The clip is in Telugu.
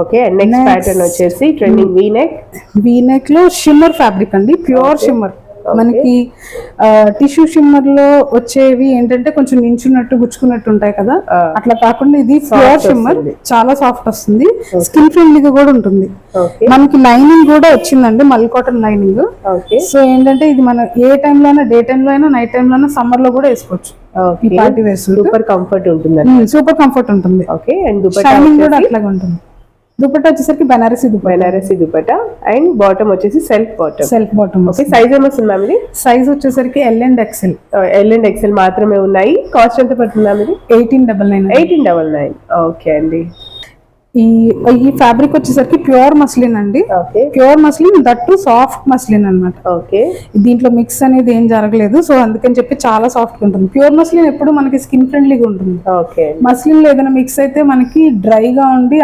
ఓకే, నెక్స్ట్ ప్యాటర్న్ వచ్చేసి ట్రెండింగ్ వీ నెక్ లో షిమ్మర్ ఫ్యాబ్రిక్ అండి, ప్యూర్ షిమ్మర్. మనకి టిష్యూ షిమ్మర్ లో వచ్చేవి ఏంటంటే కొంచెం నించున్నట్టు గుచ్చుకున్నట్టు ఉంటాయి కదా, అట్లా కాకుండా ఇది ప్యూర్ షిమ్మర్, చాలా సాఫ్ట్ వస్తుంది, స్కిన్ ఫ్రెండ్లీగా కూడా ఉంటుంది. మనకి లైనింగ్ కూడా వచ్చిందండి, మల్ కాటన్ లైనింగ్. సో ఏంటంటే ఇది మన ఏ టైంలో అయినా, డే టైంలో అయినా, నైట్ టైంలో అయినా, సమ్మర్ లో కూడా వేసుకోవచ్చు. పార్టీ వేర్ సూపర్ కంఫర్ట్ ఉంటుంది, సూపర్ కంఫర్ట్ ఉంటుంది. ఓకే, అండ్ షైనింగ్ కూడా అట్లాగే ఉంటుంది. దుపట్టా వచ్చేసరికి బనారసి దుపట్టా అండ్ బాటమ్ వచ్చేసి సెల్ఫ్ బాటమ్. ఓకే, సైజ్ ఏమొస్తుంది మ్యామ్ ఇది? సైజ్ వచ్చేసరికి ఎల్ అండ్ ఎక్సెల్ మాత్రమే ఉన్నాయి. కాస్ట్ ఎంత పడుతుంది మ్యామ్ ఇది? 1899. ఓకే అండి. ఈ ఫ్యాబ్రిక్ వచ్చేసరికి ప్యూర్ మస్లిన్ అండి, pure muslin, that soft muslin అన్నమాట. ఓకే, దీంట్లో మిక్స్ అనేది ఏం జరగలేదు, సో అందుకని చెప్పి చాలా సాఫ్ట్ గా ఉంటుంది. ప్యూర్ మస్లిన్ ఎప్పుడు మనకి స్కిన్ ఫ్రెండ్లీగా ఉంటుంది. ఓకే, మస్లిన్ లో ఏదైనా మిక్స్ అయితే మనకి డ్రైగా ఉండి